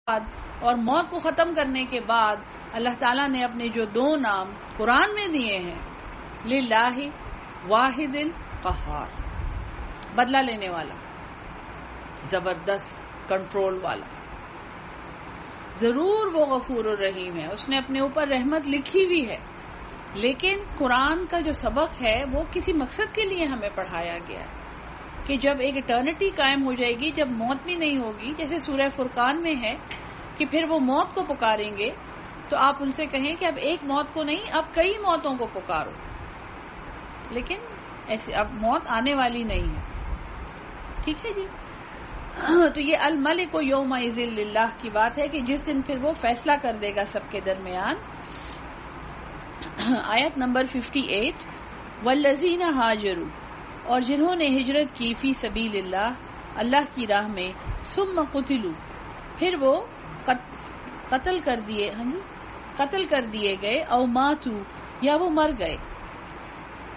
اور موت کو ختم کرنے کے بعد اللہ تعالیٰ نے اپنے جو دو نام قرآن میں دیے ہیں، للہ واحد القہار، بدلہ لینے والا، زبردست کنٹرول والا، ضرور وہ غفور الرحیم ہے، اس نے اپنے اوپر رحمت لکھی ہوئی ہے، لیکن قرآن کا جو سبق ہے وہ کسی مقصد کے لیے ہمیں پڑھایا گیا ہے کہ جب ایک اٹرنٹی قائم ہو جائے گی، جب موت بھی نہیں ہوگی، جیسے سورہ فرقان میں ہے کہ پھر وہ موت کو پکاریں گے تو آپ ان سے کہیں کہ اب ایک موت کو نہیں، اب کئی موتوں کو پکارو، لیکن ایسے اب موت آنے والی نہیں ہے. ٹھیک ہے جی. تو یہ الملک یومئذ للہ کی بات ہے کہ جس دن پھر وہ فیصلہ کر دے گا سب کے درمیان. آیت نمبر 58، والذین ہاجروا، اور جنہوں نے ہجرت کی فی سبیل اللہ، اللہ کی راہ میں، ثم قتلوا، پھر وہ قتل کر دیے گئے، او ماتوا، یا وہ مر گئے،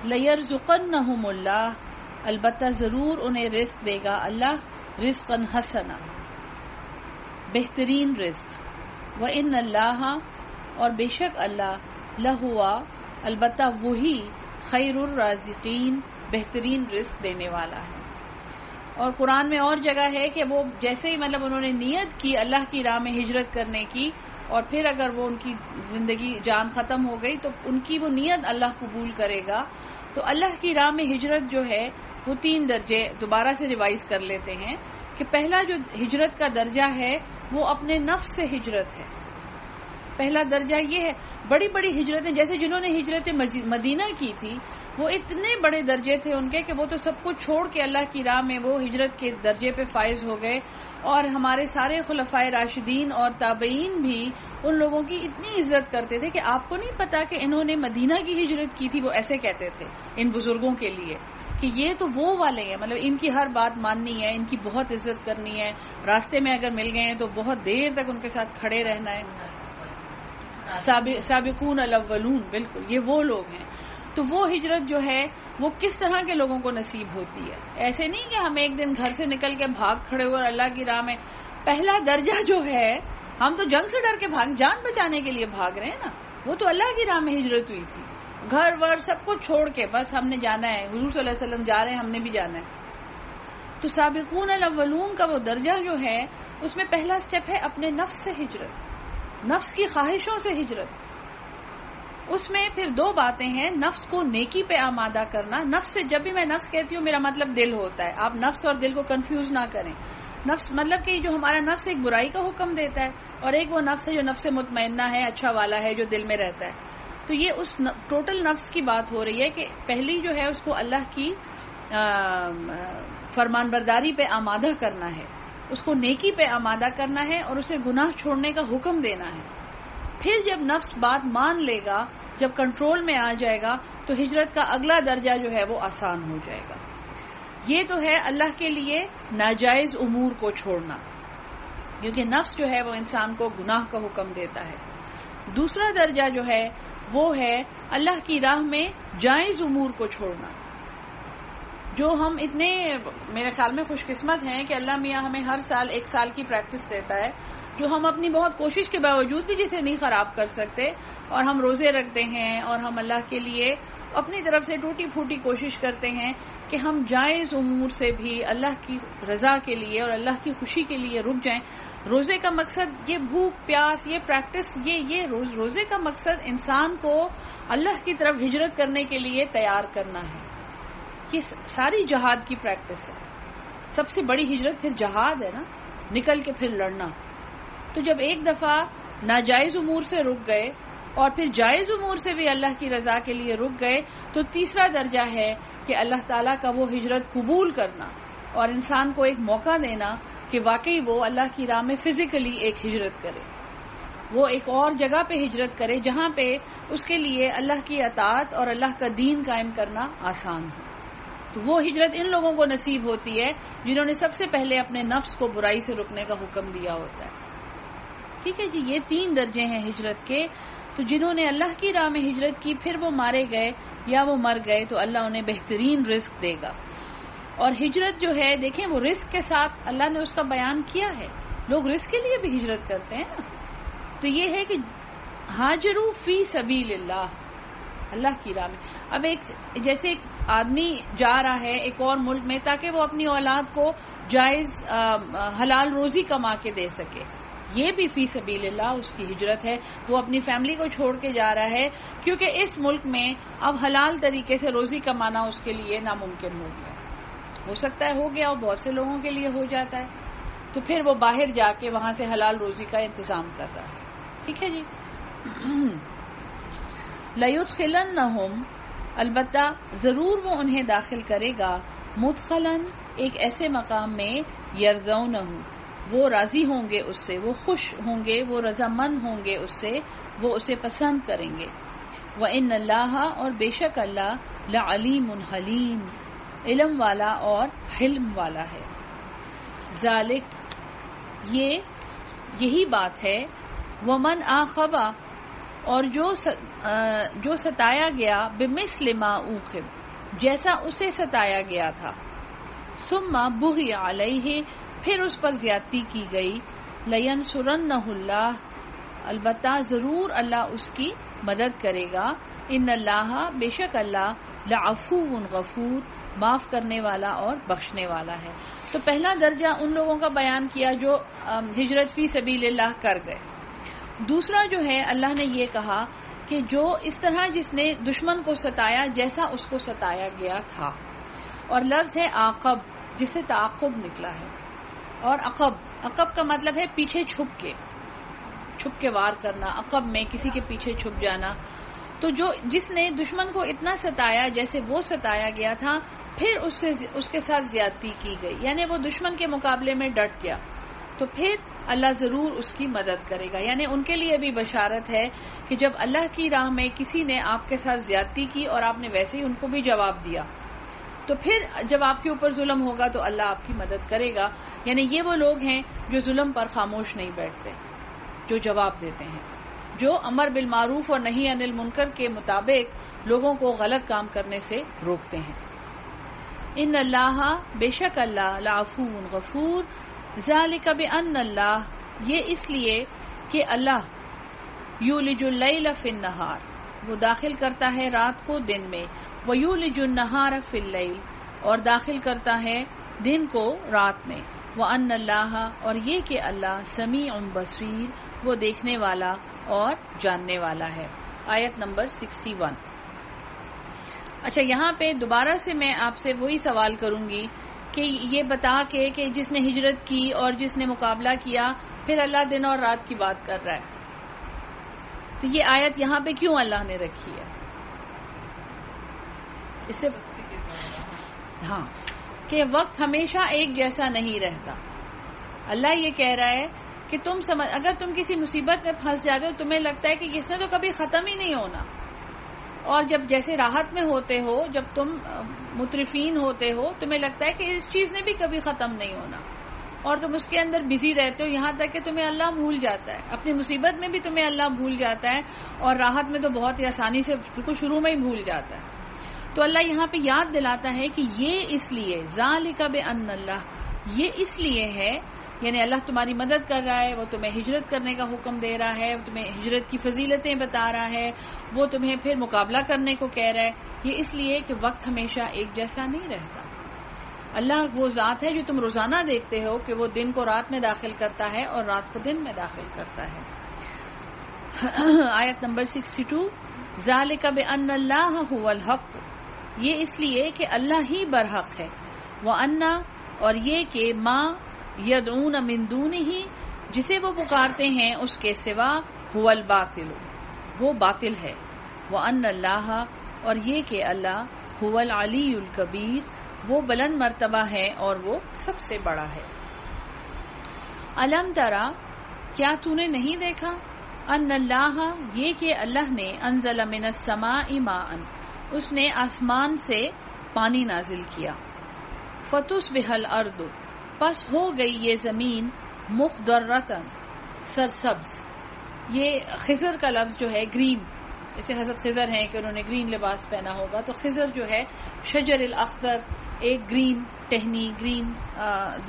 لیرزقنہم اللہ، البتہ ضرور انہیں رزق دے گا اللہ، رزقا حسنا، بہترین رزق، وان اللہ، اور بے شک اللہ، لہوا، البتہ وہی، خیر الرازقین، بہترین رزق دینے والا ہے. اور قرآن میں اور جگہ ہے کہ وہ جیسے ہی مطلب انہوں نے نیت کی اللہ کی راہ میں ہجرت کرنے کی، اور پھر اگر وہ ان کی زندگی جان ختم ہو گئی تو ان کی وہ نیت اللہ قبول کرے گا. تو اللہ کی راہ میں ہجرت جو ہے وہ 3 درجے دوبارہ سے ریوائز کر لیتے ہیں کہ پہلا جو ہجرت کا درجہ ہے وہ اپنے نفس سے ہجرت ہے. پہلا درجہ یہ ہے. بڑی بڑی ہجرتیں جیسے جنہوں نے ہجرت مدینہ کی تھی وہ اتنے بڑے درجے تھے ان کے کہ وہ تو سب کچھ چھوڑ کے اللہ کی راہ میں وہ ہجرت کے درجے پہ فائز ہو گئے. اور ہمارے سارے خلفائے راشدین اور تابعین بھی ان لوگوں کی اتنی عزت کرتے تھے کہ آپ کو نہیں پتا کہ انہوں نے مدینہ کی ہجرت کی تھی. وہ ایسے کہتے تھے ان بزرگوں کے لیے کہ یہ تو وہ والے ہیں، مطلب ان کی ہر بات ماننی ہے، ان کی بہت عزت کرنی ہے، راستے میں اگر مل گئے ہیں تو بہت دیر تک ان کے ساتھ کھڑے رہنا ہے. سابقون الاولون، بالکل یہ وہ لوگ ہیں. تو وہ ہجرت جو ہے وہ کس طرح کے لوگوں کو نصیب ہوتی ہے. ایسے نہیں کہ ہم ایک دن گھر سے نکل کے بھاگ کھڑے ہوئے اور اللہ کی راہ میں. پہلا درجہ جو ہے ہم تو جنگ سے ڈر کے جان بچانے کے لیے بھاگ رہے ہیں نا، وہ تو اللہ کی راہ میں ہجرت ہوئی تھی، گھر ور سب کچھ چھوڑ کے بس ہم نے جانا ہے، حضور صلی اللہ علیہ وسلم جا رہے ہیں، ہم نے بھی جانا ہے. تو سابقون الاولون کا وہ درجہ جو ہے اس میں پہلا سٹیپ ہے اپنے نفس سے ہجرت، نفس کی خواہشوں سے ہجرت. اس میں پھر 2 باتیں ہیں. نفس کو نیکی پہ آمادہ کرنا. نفس سے جب بھی میں نفس کہتی ہوں میرا مطلب دل ہوتا ہے، آپ نفس اور دل کو کنفیوز نہ کریں. نفس مطلب کہ جو ہمارا نفس ایک برائی کا حکم دیتا ہے، اور ایک وہ نفس ہے جو نفس مطمئنہ ہے، اچھا والا ہے، جو دل میں رہتا ہے. تو یہ اس ٹوٹل نفس کی بات ہو رہی ہے کہ پہلی جو ہے اس کو اللہ کی فرمان برداری پہ آمادہ کرنا ہے، اس کو نیکی پہ آمادہ کرنا ہے، اور اسے گناہ چھوڑنے کا حکم دینا ہے. پھر جب نفس بات مان لے گا، جب کنٹرول میں آ جائے گا، تو ہجرت کا اگلا درجہ جو ہے وہ آسان ہو جائے گا. یہ تو ہے اللہ کے لیے ناجائز امور کو چھوڑنا، کیونکہ نفس جو ہے وہ انسان کو گناہ کا حکم دیتا ہے. دوسرا درجہ جو ہے وہ ہے اللہ کی راہ میں جائز امور کو چھوڑنا. جو ہم اتنے میرے خیال میں خوش قسمت ہیں کہ اللہ میاں ہمیں ہر سال 1 سال کی پریکٹس دیتا ہے، جو ہم اپنی بہت کوشش کے باوجود بھی جسے نہیں خراب کر سکتے. اور ہم روزے رکھتے ہیں اور ہم اللہ کے لیے اپنی طرف سے ٹوٹی پھوٹی کوشش کرتے ہیں کہ ہم جائز امور سے بھی اللہ کی رضا کے لیے اور اللہ کی خوشی کے لیے رک جائیں. روزے کا مقصد یہ بھوک پیاس، یہ پریکٹس، یہ روزے کا مقصد انسان کو اللہ کی طرف ہجرت کرنے کے لیے تیار کرنا ہے. یہ ساری جہاد کی پریکٹس ہے. سب سے بڑی ہجرت پھر جہاد ہے نا، نکل کے پھر لڑنا. تو جب ایک دفعہ ناجائز امور سے رک گئے اور پھر جائز امور سے بھی اللہ کی رضا کے لیے رک گئے، تو تیسرا درجہ ہے کہ اللہ تعالیٰ کا وہ ہجرت قبول کرنا اور انسان کو ایک موقع دینا کہ واقعی وہ اللہ کی راہ میں فزیکلی ایک ہجرت کرے، وہ ایک اور جگہ پہ ہجرت کرے جہاں پہ اس کے لیے اللہ کی اطاعت اور اللہ کا دین قائم کرنا آسان ہو. تو وہ ہجرت ان لوگوں کو نصیب ہوتی ہے جنہوں نے سب سے پہلے اپنے نفس کو برائی سے رکنے کا حکم دیا ہوتا ہے. ٹھیک ہے جی. یہ 3 درجے ہیں ہجرت کے. تو جنہوں نے اللہ کی راہ میں ہجرت کی پھر وہ مارے گئے یا وہ مر گئے تو اللہ انہیں بہترین رزق دے گا. اور ہجرت جو ہے دیکھیں وہ رزق کے ساتھ اللہ نے اس کا بیان کیا ہے. لوگ رزق کے لیے بھی ہجرت کرتے ہیں نا. تو یہ ہے کہ ہاجروا فی سبیل اللہ، اللہ کی راہ میں. اب ایک جیسے ایک آدمی جا رہا ہے ایک اور ملک میں تاکہ وہ اپنی اولاد کو جائز حلال روزی کما کے دے سکے، یہ بھی فی سبیل اللہ اس کی ہجرت ہے. وہ اپنی فیملی کو چھوڑ کے جا رہا ہے کیونکہ اس ملک میں اب حلال طریقے سے روزی کمانا اس کے لیے ناممکن ہو گیا. ہو سکتا ہے ہو گیا اور بہت سے لوگوں کے لیے ہو جاتا ہے، تو پھر وہ باہر جا کے وہاں سے حلال روزی کا انتظام کر رہا ہے. ٹھیک ہے جی. لَيُدْخِلَنَّهُمْ، البتہ ضرور وہ انہیں داخل کرے گا، مدخلاً ایک ایسے مقام میں، یرضونہ وہ راضی ہوں گے اس سے، وہ خوش ہوں گے، وہ رضامند ہوں گے اس سے، وہ اسے پسند کریں گے. وَإِنَّ اللَّهَ اور بے شک اللہ، لَعَلِيمٌ حلیم علم والا اور حلم والا ہے. ذالک یہی بات ہے، ومن عاقب اور جو ستایا گیا، بمثل ما عوقب جیسا اسے ستایا گیا تھا، ثم بغی علیہ پھر اس پر زیادتی کی گئی، لینصرنہ اللہ البتہ ضرور اللہ اس کی مدد کرے گا. ان اللہ بے شک اللہ لعفو غفور معاف کرنے والا اور بخشنے والا ہے. تو پہلا درجہ ان لوگوں کا بیان کیا جو ہجرت فی سبیل اللہ کر گئے. دوسرا جو ہے اللہ نے یہ کہا کہ جو اس طرح جس نے دشمن کو ستایا جیسا اس کو ستایا گیا تھا، اور لفظ ہے عاقب جس سے تعاقب نکلا ہے. اور عقب کا مطلب ہے پیچھے چھپ کے وار کرنا، عقب میں کسی کے پیچھے چھپ جانا. تو جس نے دشمن کو اتنا ستایا جیسے وہ ستایا گیا تھا، پھر اس کے ساتھ زیادتی کی گئی، یعنی وہ دشمن کے مقابلے میں ڈٹ گیا، تو پھر اللہ ضرور اس کی مدد کرے گا. یعنی ان کے لیے بھی بشارت ہے کہ جب اللہ کی راہ میں کسی نے آپ کے ساتھ زیادتی کی اور آپ نے ویسے ہی ان کو بھی جواب دیا، تو پھر جب آپ کے اوپر ظلم ہوگا تو اللہ آپ کی مدد کرے گا. یعنی یہ وہ لوگ ہیں جو ظلم پر خاموش نہیں بیٹھتے، جو جواب دیتے ہیں، جو امر بالمعروف اور نہی عن المنکر کے مطابق لوگوں کو غلط کام کرنے سے روکتے ہیں. ان اللہ بے شک اللہ لعفو غفور، ذالک بان اللہ یہ اس لیے کہ اللہ یولج اللیل فی النہار وہ داخل کرتا ہے رات کو دن میں، ویولج النہار فی اللیل اور داخل کرتا ہے دن کو رات میں، وان اللہ اور یہ کہ اللہ سمیع بصیر وہ دیکھنے والا اور جاننے والا ہے. آیت نمبر 61. اچھا یہاں پہ دوبارہ سے میں آپ سے وہی سوال کروں گی کہ یہ بتا کے کہ جس نے ہجرت کی اور جس نے مقابلہ کیا، پھر اللہ دن اور رات کی بات کر رہا ہے، تو یہ آیت یہاں پہ کیوں اللہ نے رکھی ہے؟ اسے ہاں کہ وقت ہمیشہ ایک جیسا نہیں رہتا. اللہ یہ کہہ رہا ہے کہ اگر تم کسی مصیبت میں پھنس جاتے ہو، تمہیں لگتا ہے کہ اس نے تو کبھی ختم ہی نہیں ہونا، اور جب جیسے راحت میں ہوتے ہو، جب تم مترفین ہوتے ہو، تمہیں لگتا ہے کہ اس چیز نے بھی کبھی ختم نہیں ہونا، اور تم اس کے اندر بزی رہتے ہو یہاں تک کہ تمہیں اللہ بھول جاتا ہے. اپنی مصیبت میں بھی تمہیں اللہ بھول جاتا ہے، اور راحت میں تو بہت ہی آسانی سے بالکل شروع میں ہی بھول جاتا ہے. تو اللہ یہاں پہ یاد دلاتا ہے کہ یہ اس لیے ذالک بان اللہ یہ اس لیے ہے، یعنی اللہ تمہاری مدد کر رہا ہے، وہ تمہیں ہجرت کرنے کا حکم دے رہا ہے، وہ تمہیں ہجرت کی فضیلتیں بتا رہا ہے، وہ تمہیں پھر مقابلہ کرنے کو کہہ رہا ہے. یہ اس لیے کہ وقت ہمیشہ ایک جیسا نہیں رہتا. اللہ وہ ذات ہے جو تم روزانہ دیکھتے ہو کہ وہ دن کو رات میں داخل کرتا ہے اور رات کو دن میں داخل کرتا ہے. آیت نمبر 62. ذالک بان اللہ هو الحق یہ اس لیے کہ اللہ ہی برحق ہے، وان اور یہ کہ ما یدعون من دونہ جسے وہ پکارتے ہیں اس کے سوا، هو الباطل وہ باطل ہے، وان اللہ اور یہ کہ اللہ هو العلی الکبیر وہ بلند مرتبہ ہے اور وہ سب سے بڑا ہے. الم ترا کیا تو نے نہیں دیکھا، ان اللہ یہ کہ اللہ نے انزل من السماء ماء اس نے آسمان سے پانی نازل کیا، فتصبح الارض پس ہو گئی یہ زمین مخضرۃ سرسبز. یہ خضر کا لفظ جو ہے گرین، جیسے حضرت خضر ہیں کہ انہوں نے گرین لباس پہنا ہوگا، تو خضر جو ہے شجر الاخضر ایک گرین ٹہنی گرین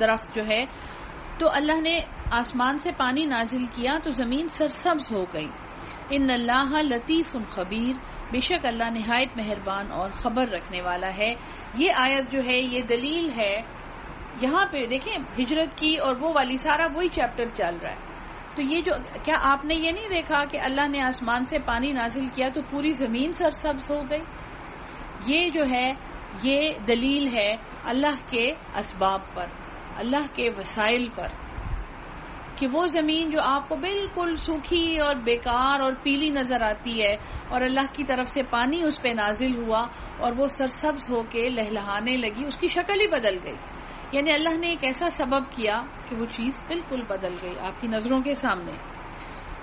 درخت جو ہے، تو اللہ نے آسمان سے پانی نازل کیا تو زمین سرسبز ہو گئی. ان اللہ لطیف خبیر، بے شک اللہ نہایت مہربان اور خبر رکھنے والا ہے. یہ آیت جو ہے یہ دلیل ہے. یہاں پہ دیکھیں ہجرت کی اور وہ والی سارا وہی چیپٹر چل رہا ہے. تو یہ جو کیا آپ نے یہ نہیں دیکھا کہ اللہ نے آسمان سے پانی نازل کیا تو پوری زمین سرسبز ہو گئی؟ یہ جو ہے یہ دلیل ہے اللہ کے اسباب پر، اللہ کے وسائل پر، کہ وہ زمین جو آپ کو بالکل سوکھی اور بیکار اور پیلی نظر آتی ہے اور اللہ کی طرف سے پانی اس پہ نازل ہوا اور وہ سرسبز ہو کے لہلہانے لگی، اس کی شکل ہی بدل گئی. یعنی اللہ نے ایک ایسا سبب کیا کہ وہ چیز بالکل بدل گئی آپ کی نظروں کے سامنے.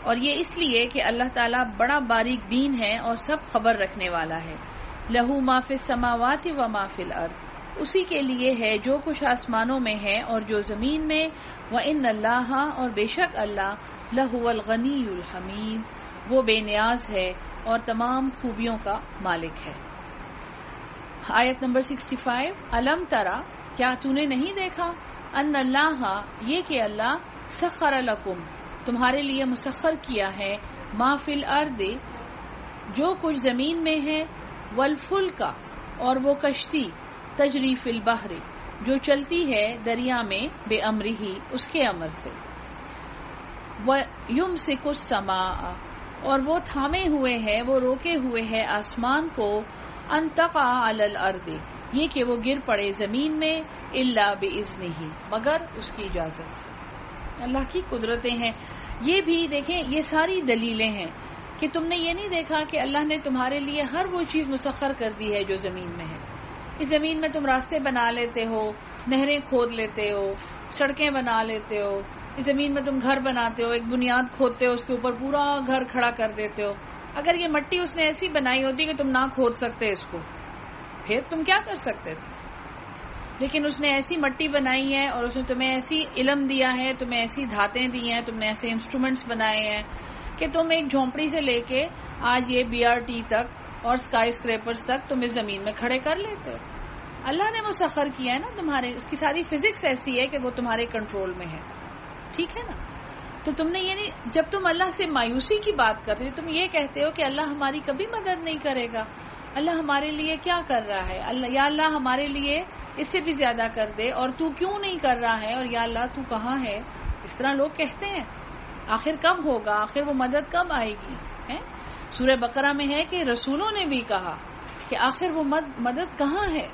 اور یہ اس لیے کہ اللہ تعالیٰ بڑا باریک بین ہے اور سب خبر رکھنے والا ہے. لہو ما فی السماوات و ما فی الارض، اسی کے لیے ہے جو کچھ آسمانوں میں ہے اور جو زمین میں. وَإِنَّ اللَّهَ، اور بے شک اللہ، لَهُوَ الْغَنِيُّ الْحَمِيدُ، وہ بے نیاز ہے اور تمام خوبیوں کا مالک ہے. آیت نمبر 65. الم ترا، کیا تو نے نہیں دیکھا، ان اللہ، یہ کہ اللہ، سخر لکم، تمہارے لیے مسخر کیا ہے، ما فی الارض، جو کچھ زمین میں ہے، والفلک، اور وہ کشتی، تجری فی البحر، جو چلتی ہے دریا میں، بے امرہ، اس کے امر سے. وَيُمْسِكُ السَّمَاءَ، اور وہ تھامے ہوئے ہے، وہ روکے ہوئے ہے آسمان کو، ان تقع علی الارض، یہ کہ وہ گر پڑے زمین میں، الا باذنہ، مگر اس کی اجازت سے. اللہ کی قدرتیں ہیں. یہ بھی دیکھیں یہ ساری دلیلیں ہیں کہ تم نے یہ نہیں دیکھا کہ اللہ نے تمہارے لیے ہر وہ چیز مسخر کر دی ہے جو زمین میں ہے. اس زمین میں تم راستے بنا لیتے ہو، نہریں کھود لیتے ہو، سڑکیں بنا لیتے ہو. اس زمین میں تم گھر بناتے ہو، ایک بنیاد کھودتے ہو، اس کے اوپر پورا گھر کھڑا کر دیتے ہو. اگر یہ مٹی اس نے ایسی بنائی ہوتی کہ تم نہ کھود سکتے اس کو، پھر تم کیا کر سکتے تھے؟ لیکن اس نے ایسی مٹی بنائی ہے اور اس نے تمہیں ایسی علم دیا ہے، تمہیں ایسی دھاتیں دی ہیں، تم نے ایسے انسٹرومنٹس بنائے ہیں کہ تم ایک جھونپڑی سے لے کے آج یہ BRT تک اور اسکائی اسکریپرز تک تم اس زمین میں کھڑے کر لیتے ہو. اللہ نے مسخر کیا ہے نا تمہارے، اس کی ساری فزکس ایسی ہے کہ وہ تمہارے کنٹرول میں ہے. ٹھیک ہے نا؟ تو تم نے یہ نہیں، جب تم اللہ سے مایوسی کی بات کرتے ہو، تم یہ کہتے ہو کہ اللہ ہماری کبھی مدد نہیں کرے گا، اللہ ہمارے لیے کیا کر رہا ہے، یا اللہ ہمارے لیے اس سے بھی زیادہ کر دے، اور تو کیوں نہیں کر رہا ہے، اور یا اللہ تو کہاں ہے. اس طرح لوگ کہتے ہیں. آخر کب ہوگا، آخر وہ مدد کب آئے گی؟ سورہ بقرہ میں ہے کہ رسولوں نے بھی کہا کہ آخر وہ مدد کہاں ہے،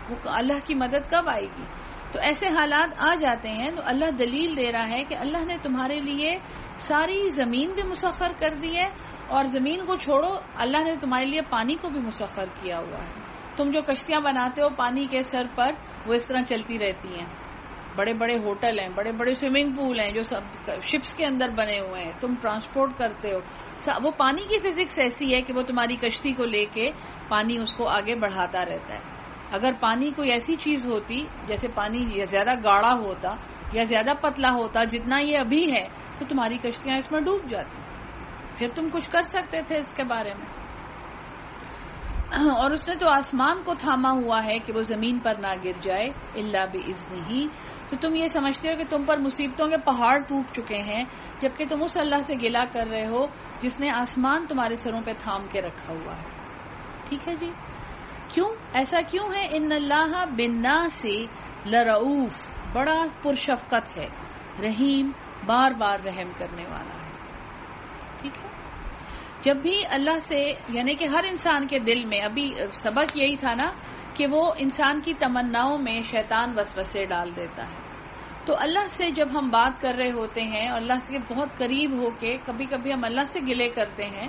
وہ اللہ کی مدد کب آئے گی. تو ایسے حالات آ جاتے ہیں تو اللہ دلیل دے رہا ہے کہ اللہ نے تمہارے لیے ساری زمین بھی مسخر کر دی ہے، اور زمین کو چھوڑو، اللہ نے تمہارے لیے پانی کو بھی مسخر کیا ہوا ہے. تم جو کشتیاں بناتے ہو پانی کے سر پر، وہ اس طرح چلتی رہتی ہیں. بڑے بڑے ہوٹل ہیں، بڑے بڑے سوئمنگ پول ہیں جو سب شپس کے اندر بنے ہوئے ہیں، تم ٹرانسپورٹ کرتے ہو. وہ پانی کی فزکس ایسی ہے کہ وہ تمہاری کشتی کو لے کے پانی اس کو آگے بڑھاتا رہتا ہے. اگر پانی کوئی ایسی چیز ہوتی، جیسے پانی یا زیادہ گاڑھا ہوتا یا زیادہ پتلا ہوتا جتنا یہ ابھی ہے، تو تمہاری کشتیاں اس میں ڈوب جاتی، پھر تم کچھ کر سکتے تھے اس کے بارے میں. اور اس نے تو آسمان کو تھاما ہوا ہے کہ وہ زمین پر نہ گر جائے، الا باذنہ. تو تم یہ سمجھتے ہو کہ تم پر مصیبتوں کے پہاڑ ٹوٹ چکے ہیں، جبکہ تم اس اللہ سے گلہ کر رہے ہو جس نے آسمان تمہارے سروں پہ تھام کے رکھا ہوا ہے. ٹھیک ہے جی؟ کیوں ایسا کیوں ہے؟ ان اللہ بالناس لرؤوف، بڑا پرشفقت ہے، رحیم، بار بار رحم کرنے والا ہے. ٹھیک ہے؟ جب بھی اللہ سے، یعنی کہ ہر انسان کے دل میں، ابھی سبق یہی تھا نا کہ وہ انسان کی تمناؤں میں شیطان وسوسے ڈال دیتا ہے. تو اللہ سے جب ہم بات کر رہے ہوتے ہیں اور اللہ سے بہت قریب ہو کے کبھی کبھی ہم اللہ سے گلے کرتے ہیں،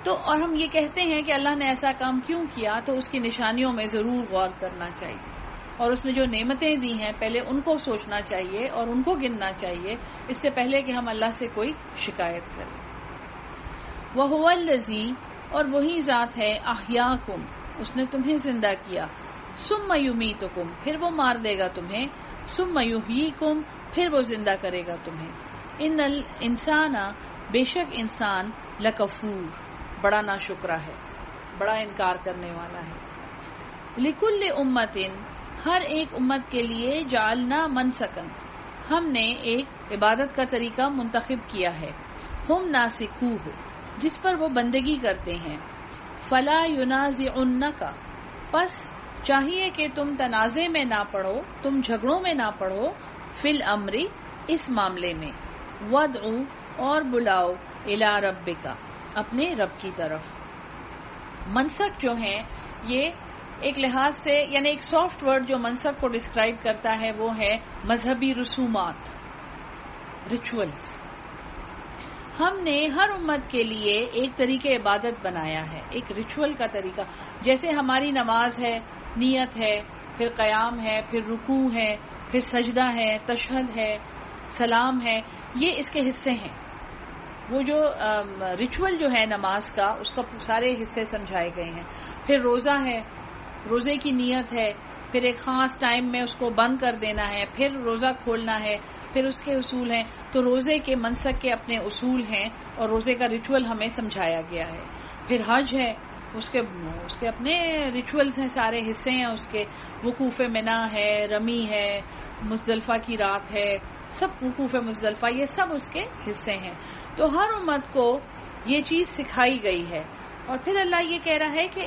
تو اور ہم یہ کہتے ہیں کہ اللہ نے ایسا کام کیوں کیا، تو اس کی نشانیوں میں ضرور غور کرنا چاہیے، اور اس نے جو نعمتیں دی ہیں پہلے ان کو سوچنا چاہیے اور ان کو گننا چاہیے، اس سے پہلے کہ ہم اللہ سے کوئی شکایت کریں. وَهُوَ الَّذِي، اور وہی ذات ہے، احیاکم، اس نے تمہیں زندہ کیا، ثم یمیتکم، پھر وہ مار دے گا تمہیں، ثم یحییکم، پھر وہ زندہ کرے گا تمہیں. ان الانسان، بے شک انسان، لکفور، بڑا ناشکرا ہے، بڑا انکار کرنے والا ہے. لکل امت، ہر ایک امت کے لیے، جعلنا منسکن، ہم نے ایک عبادت کا طریقہ منتخب کیا ہے، ہم ناسکوہ، جس پر وہ بندگی کرتے ہیں، فلا ینازعنک، پس چاہیے کہ تم تنازع میں نہ پڑو، تم جھگڑوں میں نہ پڑو، فی الامر، اس معاملے میں، ودعو، اور بلاؤ، الی ربک، اپنے رب کی طرف۔ منسک جو ہیں یہ ایک لحاظ سے یعنی ایک سافٹ ورڈ جو منسک کو ڈسکرائب کرتا ہے وہ ہے مذہبی رسومات، ریچولز۔ ہم نے ہر امت کے لیے ایک طریقہ عبادت بنایا ہے، ایک ریچول کا طریقہ، جیسے ہماری نماز ہے، نیت ہے، پھر قیام ہے، پھر رکوع ہے، پھر سجدہ ہے، تشہد ہے، سلام ہے، یہ اس کے حصے ہیں۔ وہ جو ریچول جو ہے نماز کا، اس کا سارے حصے سمجھائے گئے ہیں۔ پھر روزہ ہے، روزے کی نیت ہے، پھر ایک خاص ٹائم میں اس کو بند کر دینا ہے، پھر روزہ کھولنا ہے، پھر اس کے اصول ہیں۔ تو روزے کے منسک کے اپنے اصول ہیں اور روزے کا ریچول ہمیں سمجھایا گیا ہے۔ پھر حج ہے، اس کے اپنے ریچولز ہیں، سارے حصے ہیں اس کے، وقوف منی ہے، رمی ہے، مزدلفہ کی رات ہے، سب وقوف مزدلفہ، یہ سب اس کے حصے ہیں۔ تو ہر امت کو یہ چیز سکھائی گئی ہے، اور پھر اللہ یہ کہہ رہا ہے کہ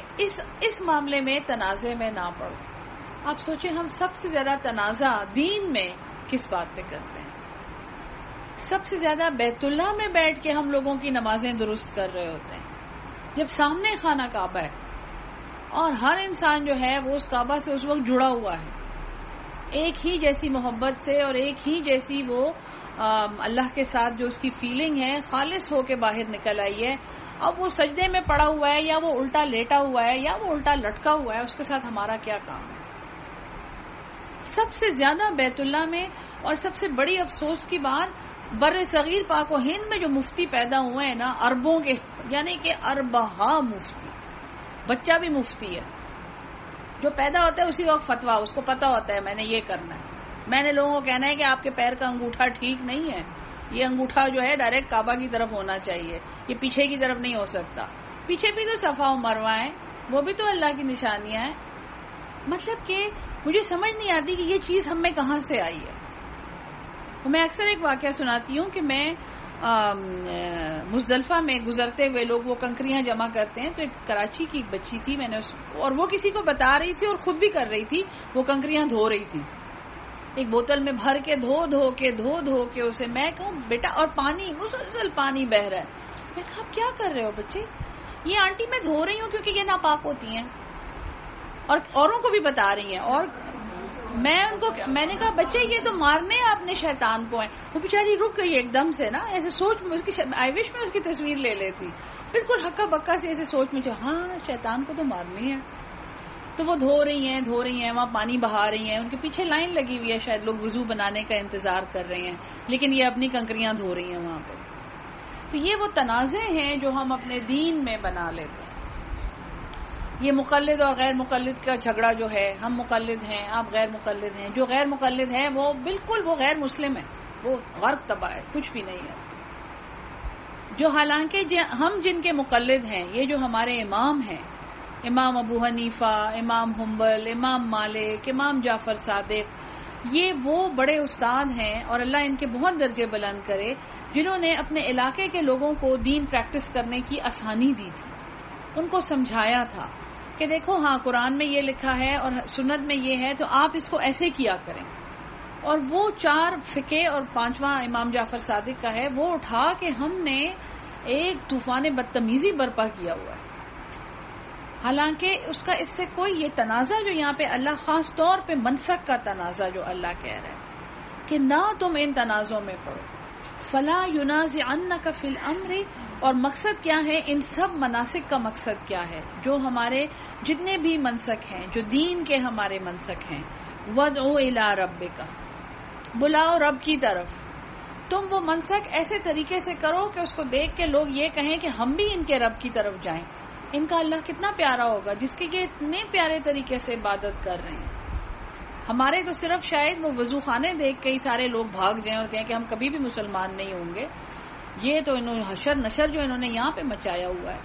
اس معاملے میں تنازع میں نہ پڑو۔ آپ سوچیں ہم سب سے زیادہ تنازع دین میں کس بات پہ کرتے ہیں؟ سب سے زیادہ بیت اللہ میں بیٹھ کے ہم لوگوں کی نمازیں درست کر رہے ہوتے ہیں، جب سامنے خانہ کعبہ ہے اور ہر انسان جو ہے وہ اس کعبہ سے اس وقت جڑا ہوا ہے، ایک ہی جیسی محبت سے اور ایک ہی جیسی وہ اللہ کے ساتھ جو اس کی فیلنگ ہے خالص ہو کے باہر نکل آئی ہے۔ اب وہ سجدے میں پڑا ہوا ہے یا وہ الٹا لیٹا ہوا ہے یا وہ الٹا لٹکا ہوا ہے، اس کے ساتھ ہمارا کیا کام ہے؟ سب سے زیادہ بیت اللہ میں، اور سب سے بڑی افسوس کی بات، بر صغیر پاک و ہند میں جو مفتی پیدا ہوئے ہیں نا، اربوں کے، یعنی کہ اربہا مفتی، بچہ بھی مفتی ہے، جو پیدا ہوتا ہے اسی وقت فتویٰ، اس کو پتا ہوتا ہے میں نے یہ کرنا ہے، میں نے لوگوں کو کہنا ہے کہ آپ کے پیر کا انگوٹھا ٹھیک نہیں ہے، یہ انگوٹھا جو ہے ڈائریکٹ کعبہ کی طرف ہونا چاہیے، یہ پیچھے کی طرف نہیں ہو سکتا۔ پیچھے بھی تو صفا و مروہ ہیں، وہ بھی تو اللہ کی نشانیاں ہیں۔ مطلب کہ مجھے سمجھ نہیں آتی کہ یہ چیز ہم میں کہاں سے آئی ہے۔ میں اکثر ایک واقعہ سناتی ہوں کہ میں مزدلفہ میں گزرتے ہوئے لوگ وہ کنکریاں جمع کرتے ہیں، تو ایک کراچی کی بچی تھی، میں نے اور وہ کسی کو بتا رہی تھی اور خود بھی کر رہی تھی، وہ کنکریاں دھو رہی تھی، ایک بوتل میں بھر کے دھو کے اسے، میں کہوں بیٹا، اور پانی مسلسل پانی بہ رہا ہے، میں کہا کیا کر رہے ہو بچے؟ یہ آنٹی میں دھو رہی ہوں کیونکہ یہ ناپاک ہوتی ہیں، اور اوروں کو بھی بتا رہی ہیں۔ اور میں نے کہا بچے یہ تو مارنے آپ نے شیطان کو ہیں۔ وہ بیچاری رک گئی ایک دم سے نا، ایسے سوچ میں، اس کی آئی وش میں اس کی تصویر لے لیتی، بالکل ہکا بکا سے ایسے سوچ میں، ہاں شیطان کو تو مارنی ہے۔ تو وہ دھو رہی ہیں، وہاں پانی بہا رہی ہیں، ان کے پیچھے لائن لگی ہوئی ہے، شاید لوگ وضو بنانے کا انتظار کر رہے ہیں، لیکن یہ اپنی کنکریاں دھو رہی ہیں وہاں پہ۔ تو یہ وہ تنازع ہیں جو ہم اپنے دین میں بنا لیتے ہیں۔ یہ مقلد اور غیر مقلد کا جھگڑا جو ہے، ہم مقلد ہیں، آپ غیر مقلد ہیں، جو غیر مقلد ہے وہ بالکل وہ غیر مسلم ہے، وہ غرق تباہ ہے، کچھ بھی نہیں ہے۔ جو حالانکہ ہم جن کے مقلد ہیں، یہ جو ہمارے امام ہیں، امام ابو حنیفہ، امام حنبل، امام مالک، امام جعفر صادق، یہ وہ بڑے استاد ہیں، اور اللہ ان کے بہت درجے بلند کرے، جنہوں نے اپنے علاقے کے لوگوں کو دین پریکٹس کرنے کی آسانی دی تھی، ان کو سمجھایا تھا کہ دیکھو ہاں قرآن میں یہ لکھا ہے اور سنت میں یہ ہے، تو آپ اس کو ایسے کیا کریں۔ اور وہ 4 فقہ اور 5واں امام جعفر صادق کا ہے، وہ اٹھا کے ہم نے ایک طوفان بدتمیزی برپا کیا ہوا ہے۔ حالانکہ اس کا اس سے کوئی یہ تنازع جو یہاں پہ اللہ خاص طور پہ منسک کا تنازع جو اللہ کہہ رہا ہے کہ نہ تم ان تنازعوں میں پڑو، فلا ینازعنک فی الامر، اور مقصد کیا ہے ان سب مناسک کا مقصد کیا ہے، جو ہمارے جتنے بھی منسک ہیں، جو دین کے ہمارے منسک ہیں، ودعو الی ربک، بلاؤ رب کی طرف۔ تم وہ منسک ایسے طریقے سے کرو کہ اس کو دیکھ کے لوگ یہ کہیں کہ ہم بھی ان کے رب کی طرف جائیں، ان کا اللہ کتنا پیارا ہوگا جس کے یہ اتنے پیارے طریقے سے عبادت کر رہے ہیں۔ ہمارے تو صرف شاید وہ وضو خانے دیکھ کے ہی سارے لوگ بھاگ جائیں اور کہیں کہ ہم کبھی بھی مسلمان نہیں ہوں گے، یہ تو انہوں نے حشر نشر جو انہوں نے یہاں پہ مچایا ہوا ہے۔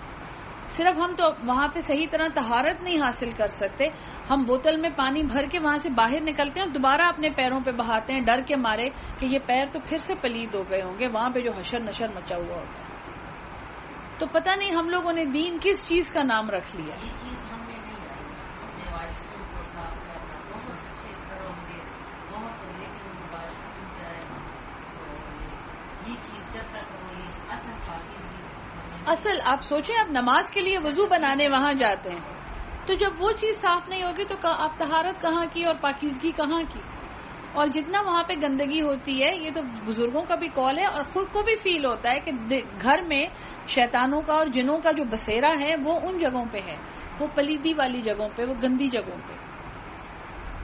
صرف ہم تو وہاں پہ صحیح طرح طہارت نہیں حاصل کر سکتے، ہم بوتل میں پانی بھر کے وہاں سے باہر نکلتے ہیں اور دوبارہ اپنے پیروں پہ بہاتے ہیں ڈر کے مارے کہ یہ پیر تو پھر سے پلید ہو گئے ہوں گے وہاں پہ جو حشر نشر مچا ہوا ہوتا ہے. تو پتہ نہیں ہم لوگوں نے دین کس چیز کا نام رکھ لیا. یہ چیز ہم میں نہیں آئی، اپنے واش روم کو صاف کرنا بہت اچھے کروں گے بہت، لیکن واش روم جو ہے تو یہ چیز جب تک وہ اصل پاکیزگی اصل آپ سوچیں آپ نماز کے لیے وضو بنانے وہاں جاتے ہیں تو جب وہ چیز صاف نہیں ہوگی تو آپ طہارت کہاں کی اور پاکیزگی کہاں کی. اور جتنا وہاں پہ گندگی ہوتی ہے، یہ تو بزرگوں کا بھی قول ہے اور خود کو بھی فیل ہوتا ہے کہ گھر میں شیطانوں کا اور جنوں کا جو بسیرا ہے وہ ان جگہوں پہ ہے، وہ پلیدی والی جگہوں پہ، وہ گندی جگہوں پہ.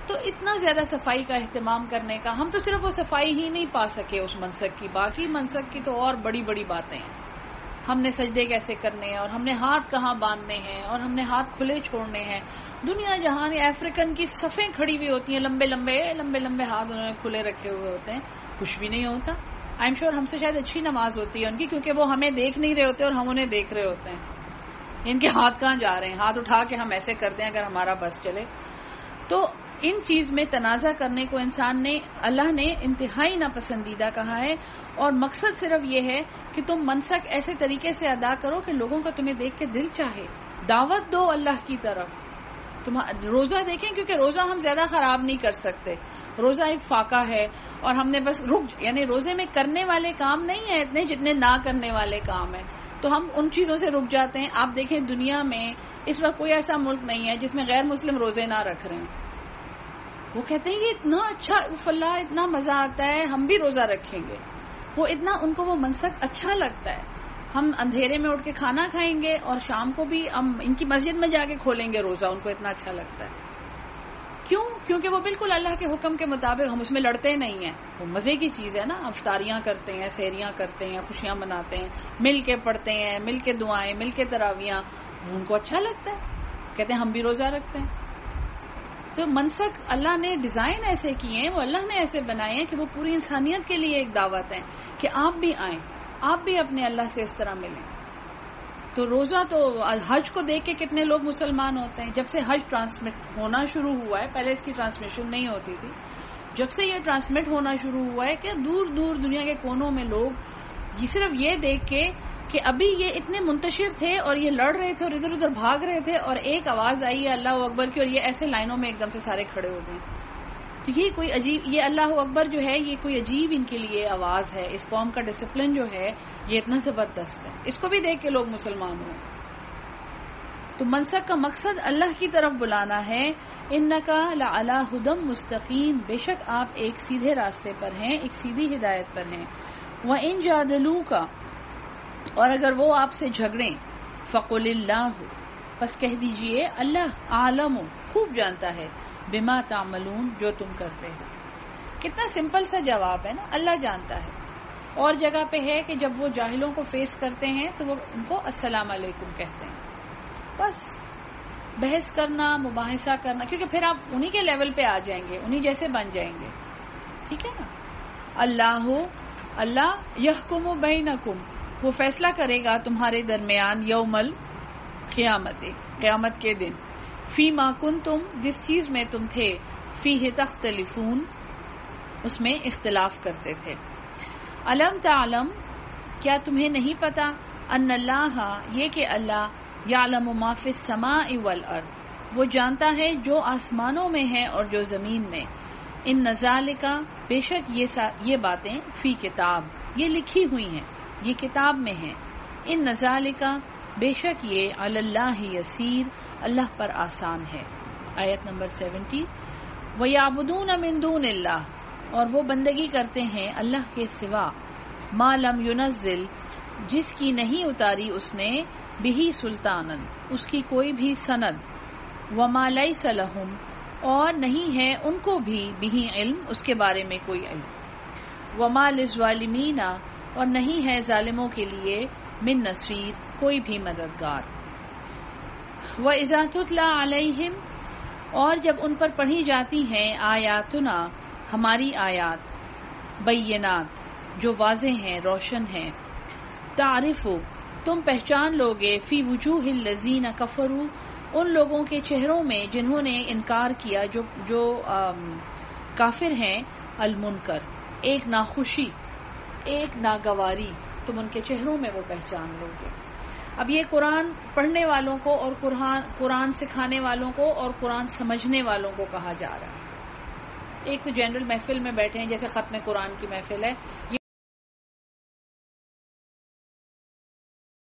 تو اتنا زیادہ صفائی کا اہتمام کرنے کا، ہم تو صرف وہ صفائی ہی نہیں پا سکے اس منسک کی، باقی منسک کی تو اور بڑی بڑی باتیں ہیں. ہم نے سجدے کیسے کرنے ہیں اور ہم نے ہاتھ کہاں باندھنے ہیں اور ہم نے ہاتھ کھلے چھوڑنے ہیں. دنیا جہاں افریقن کی صفیں کھڑی ہوئی ہوتی ہیں، لمبے لمبے لمبے لمبے ہاتھ انہوں نے کھلے رکھے ہوئے ہوتے ہیں، کچھ بھی نہیں ہوتا. آئی ایم شیور ہم سے شاید اچھی نماز ہوتی ہے ان کی، کیونکہ وہ ہمیں دیکھ نہیں رہے ہوتے اور ہم انہیں دیکھ رہے ہوتے ہیں. ان کے ہاتھ کہاں جا رہے ہیں، ہاتھ اٹھا کے ہم ایسے کرتے ہیں اگر ہمارا بس چلے. تو ان چیز میں تنازع کرنے کو انسان نے، اللہ نے انتہائی ناپسندیدہ کہا ہے. اور مقصد صرف یہ ہے کہ تم منسک ایسے طریقے سے ادا کرو کہ لوگوں کا تمہیں دیکھ کے دل چاہے، دعوت دو اللہ کی طرف. تم روزہ دیکھیں، کیونکہ روزہ ہم زیادہ خراب نہیں کر سکتے، روزہ ایک فاقہ ہے اور ہم نے بس یعنی روزے میں کرنے والے کام نہیں ہیں اتنے جتنے نہ کرنے والے کام ہیں، تو ہم ان چیزوں سے رک جاتے ہیں. آپ دیکھیں دنیا میں اس وقت کوئی ایسا ملک نہیں ہے جس میں غیر مسلم روزے نہ رکھ رہے ہیں. وہ کہتے ہیں یہ اتنا اچھا اللہ اتنا مزہ آتا ہے ہم بھی روزہ رکھیں گے. وہ اتنا ان کو وہ منسک اچھا لگتا ہے. ہم اندھیرے میں اٹھ کے کھانا کھائیں گے اور شام کو بھی ہم ان کی مسجد میں جا کے کھولیں گے روزہ، ان کو اتنا اچھا لگتا ہے. کیوں؟ کیونکہ وہ بالکل اللہ کے حکم کے مطابق، ہم اس میں لڑتے نہیں ہیں. وہ مزے کی چیز ہے نا، افطاریاں کرتے ہیں، سحریاں کرتے ہیں، خوشیاں مناتے ہیں، مل کے پڑھتے ہیں، مل کے دعائیں، مل کے تراویاں، ان کو اچھا لگتا ہے. کہتے ہیں ہم بھی روزہ رکھتے ہیں. تو منسک اللہ نے ڈیزائن ایسے کیے ہیں، وہ اللہ نے ایسے بنائے ہیں کہ وہ پوری انسانیت کے لیے ایک دعوت ہے کہ آپ بھی آئیں، آپ بھی اپنے اللہ سے اس طرح ملیں. تو روزہ تو حج کو دیکھ کے کتنے لوگ مسلمان ہوتے ہیں. جب سے حج ٹرانسمٹ ہونا شروع ہوا ہے، پہلے اس کی ٹرانسمیشن نہیں ہوتی تھی، جب سے یہ ٹرانسمٹ ہونا شروع ہوا ہے کہ دور دور دنیا کے کونوں میں لوگ صرف یہ دیکھ کے کہ ابھی یہ اتنے منتشر تھے اور یہ لڑ رہے تھے اور ادھر ادھر بھاگ رہے تھے اور ایک آواز آئی ہے اللہ اکبر کی اور یہ ایسے لائنوں میں ایک دم سے سارے کھڑے ہو گئے. تو یہ کوئی عجیب، یہ اللہ اکبر جو ہے یہ کوئی عجیب ان کے لیے آواز ہے. اس قوم کا ڈسپلن جو ہے یہ اتنا زبردست ہے، اس کو بھی دیکھ کے لوگ مسلمان ہوں. تو منسک کا مقصد اللہ کی طرف بلانا ہے. انکا لعلی ہدی مستقیم، بے شک آپ ایک سیدھے راستے پر ہیں، ایک سیدھی ہدایت پر ہیں. وَإِن جَادَلُوكَ، اور اگر وہ آپ سے جھگڑیں، فَقُلِ اللَّهُ، پس کہہ دیجئے اللہ عالم، خوب جانتا ہے، بما تعملون، جو تم کرتے ہو. کتنا سمپل سا جواب ہے نا، اللہ جانتا ہے. اور جگہ پہ ہے کہ جب وہ جاہلوں کو فیس کرتے ہیں تو وہ ان کو السلام علیکم کہتے ہیں. بس بحث کرنا، مباحثہ کرنا، کیونکہ پھر آپ انہی کے لیول پہ آ جائیں گے، انہی جیسے بن جائیں گے. ٹھیک ہے نا. اللہ یحکم بینکم، وہ فیصلہ کرے گا تمہارے درمیان، یوم القیامت، قیامت کے دن، فیما کنتم، جس چیز میں تم تھے، فیہ تختلفون، اس میں اختلاف کرتے تھے. الم تعلم، کیا تمہیں نہیں پتا، ان اللہ، یہ کہ اللہ، یعلم ما فی السماء والارض، وہ جانتا ہے جو آسمانوں میں ہے اور جو زمین میں. ان ذالک، بے شک یہ باتیں، فی کتاب، یہ لکھی ہوئی ہیں، یہ کتاب میں ہیں. ان ذالک، بے شک یہ، علی اللہ یسیر، اللہ پر آسان ہے. آیت نمبر 70. وَيَعْبُدُونَ مِن دُونِ اللَّهِ، اور وہ بندگی کرتے ہیں اللہ کے سوا، ما لم ينزل، جس کی نہیں اتاری اس نے، بہی سلطانن، اس کی کوئی بھی سند، وما لیس لہم، اور نہیں ہے ان کو بھی، بہی علم، اس کے بارے میں کوئی علم، وما للظالمین، اور نہیں ہے ظالموں کے لیے، من نصیر، کوئی بھی مددگار. وَإِذَا تُتْلَى عَلَيْهِمْ، اور جب ان پر پڑھی جاتی ہیں، آیاتنا، ہماری آیات، بینات، جو واضح ہیں، روشن ہیں، تعرف، تم پہچان لوگے فی وجوہ الذین کفروا، ان لوگوں کے چہروں میں جنہوں نے انکار کیا، جو کافر ہیں، المنکر، ایک ناخوشی، ایک ناگواری، تم ان کے چہروں میں وہ پہچان لوگے۔ اب یہ قرآن پڑھنے والوں کو اور قرآن سکھانے والوں کو اور قرآن سمجھنے والوں کو کہا جا رہا ہے۔ ایک تو جنرل محفل میں بیٹھے ہیں، جیسے ختم قرآن کی محفل ہے،